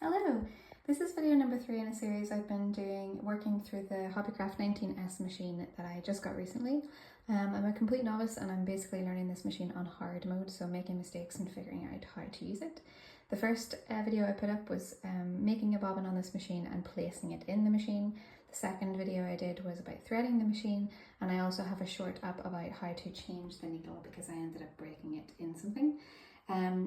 Hello, this is video number 3 in a series I've been doing working through the Hobbycraft 19S machine that I just got recently. I'm a complete novice and I'm basically learning this machine on hard mode, so making mistakes and figuring out how to use it. The first video I put up was making a bobbin on this machine and placing it in the machine. The second video I did was about threading the machine, and I also have a short up about how to change the needle because I ended up breaking it in something.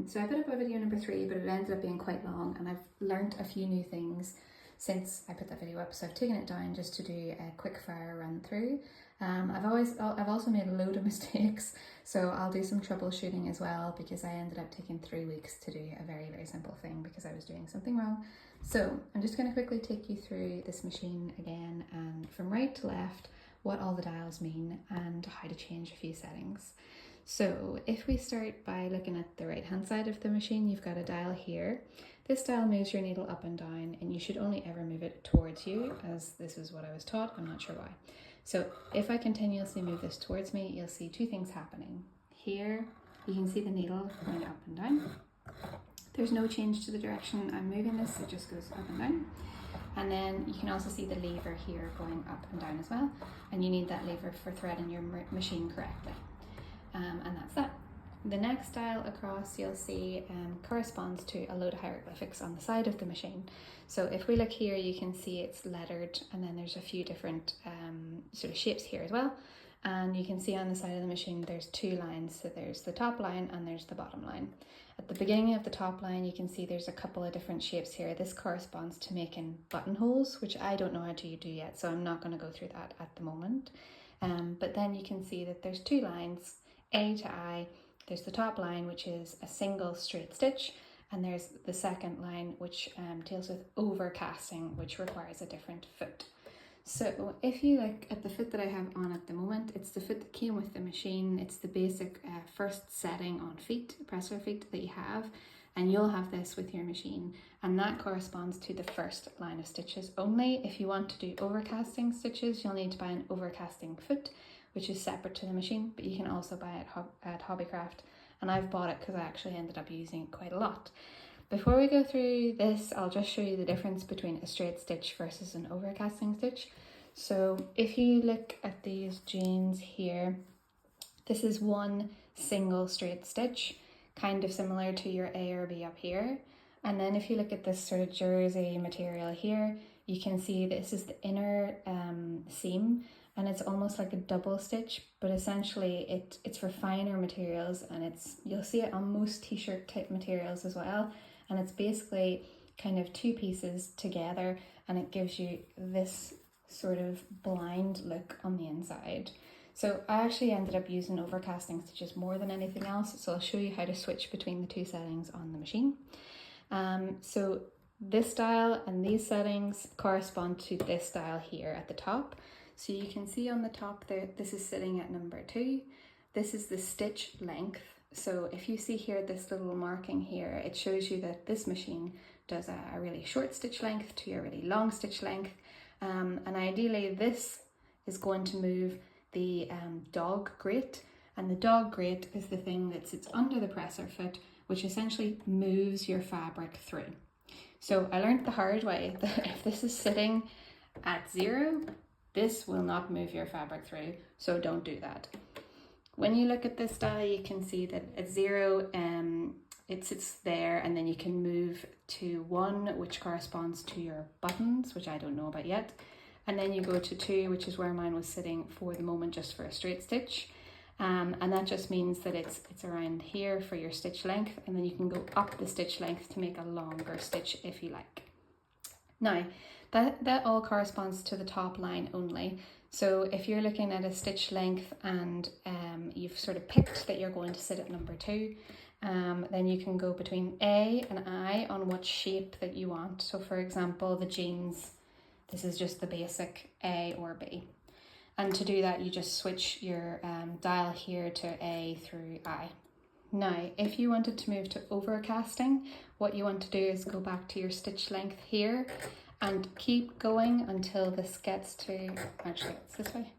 So I put up a video number 3, but it ended up being quite long, and I've learnt a few new things since I put that video up, so I've taken it down just to do a quick fire run through. I've also made a load of mistakes, so I'll do some troubleshooting as well, because I ended up taking 3 weeks to do a very, very simple thing because I was doing something wrong. So I'm just going to quickly take you through this machine again, and from right to left, what all the dials mean and how to change a few settings. So if we start by looking at the right hand side of the machine, you've got a dial here. This dial moves your needle up and down, and you should only ever move it towards you, as this is what I was taught. I'm not sure why. So if I continuously move this towards me, you'll see 2 things happening. Here you can see the needle going up and down. There's no change to the direction I'm moving this, it just goes up and down. And then you can also see the lever here going up and down as well, and you need that lever for threading your machine correctly. And that's that. The next dial across you'll see corresponds to a load of hieroglyphics on the side of the machine. So if we look here, you can see it's lettered, and then there's a few different sort of shapes here as well. And you can see on the side of the machine there's 2 lines, so there's the top line and there's the bottom line. At the beginning of the top line you can see there's a couple of different shapes here. This corresponds to making buttonholes, which I don't know how to do yet, so I'm not going to go through that at the moment. But then you can see that there's 2 lines, A to I. There's the top line, which is a single straight stitch, and there's the second line, which deals with overcasting, which requires a different foot. So if you look at the foot that I have on at the moment, it's the foot that came with the machine. It's the basic first setting on feet, presser feet that you have, and you'll have this with your machine, and that corresponds to the first line of stitches only. If you want to do overcasting stitches, you'll need to buy an overcasting foot, which is separate to the machine, but you can also buy it at Hobbycraft, and I've bought it because I actually ended up using it quite a lot. Before we go through this, I'll just show you the difference between a straight stitch versus an overcasting stitch. So if you look at these jeans here, this is one single straight stitch, kind of similar to your A or B up here. And then if you look at this sort of jersey material here, you can see this is the inner seam, and it's almost like a double stitch, but essentially it's for finer materials, and you'll see it on most t-shirt type materials as well, and it's basically kind of 2 pieces together, and it gives you this sort of blind look on the inside. So I actually ended up using overcasting stitches more than anything else, so I'll show you how to switch between the 2 settings on the machine. So this dial and these settings correspond to this dial here at the top. So you can see on the top there, this is sitting at number 2. This is the stitch length. So if you see here, this little marking here, it shows you that this machine does a really short stitch length to a really long stitch length. And ideally this is going to move the dog grate, and the dog grate is the thing that sits under the presser foot, which essentially moves your fabric through. So I learned the hard way that if this is sitting at 0, this will not move your fabric through, so don't do that. When you look at this dial, you can see that at 0, it sits there, and then you can move to 1, which corresponds to your buttons, which I don't know about yet. And then you go to 2, which is where mine was sitting for the moment, just for a straight stitch. And that just means that it's around here for your stitch length, and then you can go up the stitch length to make a longer stitch if you like. Now, that all corresponds to the top line only. So if you're looking at a stitch length and you've sort of picked that you're going to sit at number 2, then you can go between A and I on what shape that you want. So for example, the jeans, this is just the basic A or B. And to do that, you just switch your dial here to A through I. Now, if you wanted to move to overcasting, what you want to do is go back to your stitch length here and keep going until this gets to, actually it's this way,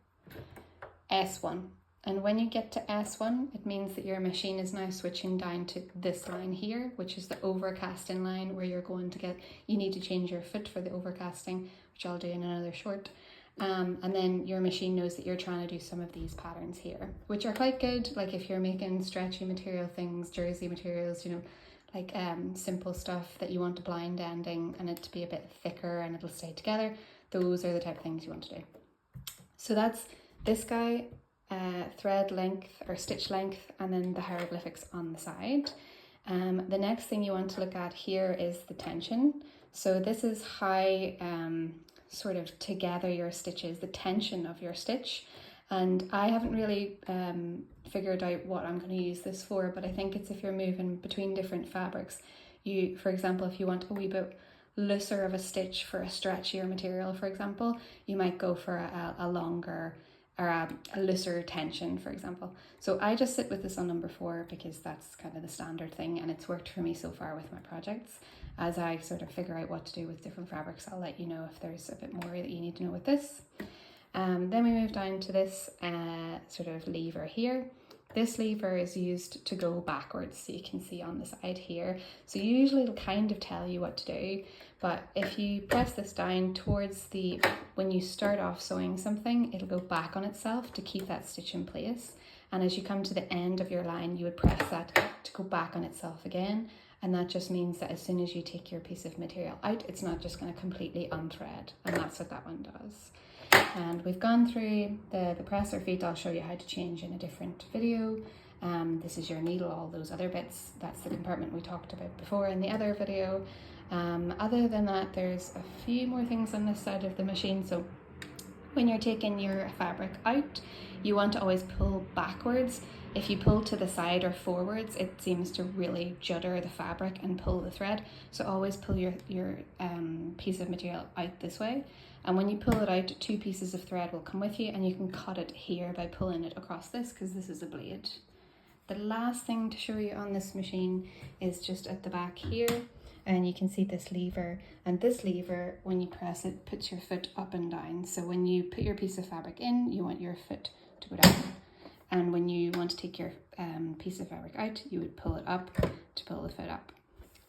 S1. And when you get to S1, it means that your machine is now switching down to this line here, which is the overcasting line, where you need to change your foot for the overcasting, which I'll do in another short. And then your machine knows that you're trying to do some of these patterns here, which are quite good. Like if you're making stretchy material things, jersey materials, like simple stuff that you want a blind ending and it to be a bit thicker and it'll stay together. Those are the type of things you want to do. So that's this guy, thread length or stitch length, and then the hieroglyphics on the side. The next thing you want to look at here is the tension. So this is how sort of together your stitches, the tension of your stitch. And I haven't really figured out what I'm going to use this for, but I think it's if you're moving between different fabrics. For example, if you want a wee bit looser of a stitch for a stretchier material, for example, you might go for a longer or a looser tension, for example. So I just sit with this on number 4 because that's kind of the standard thing, and it's worked for me so far with my projects. As I sort of figure out what to do with different fabrics, I'll let you know if there's a bit more that you need to know with this. Then we move down to this sort of lever here. This lever is used to go backwards, so you can see on the side here. So usually it'll kind of tell you what to do, but if you press this down towards when you start off sewing something, it'll go back on itself to keep that stitch in place. And as you come to the end of your line, you would press that to go back on itself again. And that just means that as soon as you take your piece of material out, it's not just going to completely unthread. And that's what that one does. And we've gone through the presser feet. I'll show you how to change in a different video. This is your needle, all those other bits. That's the compartment we talked about before in the other video. Other than that, there's a few more things on this side of the machine. So when you're taking your fabric out, you want to always pull backwards. If you pull to the side or forwards, it seems to really judder the fabric and pull the thread. So always pull your piece of material out this way. And when you pull it out, 2 pieces of thread will come with you, and you can cut it here by pulling it across this, because this is a blade. The last thing to show you on this machine is just at the back here, and you can see this lever, and this lever, when you press it, puts your foot up and down. So when you put your piece of fabric in, you want your foot to go down, and when you want to take your piece of fabric out, you would pull it up to pull the foot up.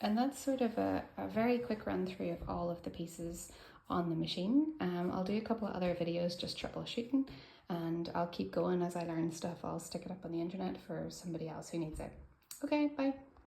And that's sort of a very quick run through of all of the pieces on the machine. I'll do a couple of other videos just troubleshooting, and I'll keep going as I learn stuff. I'll stick it up on the internet for somebody else who needs it. Okay, bye.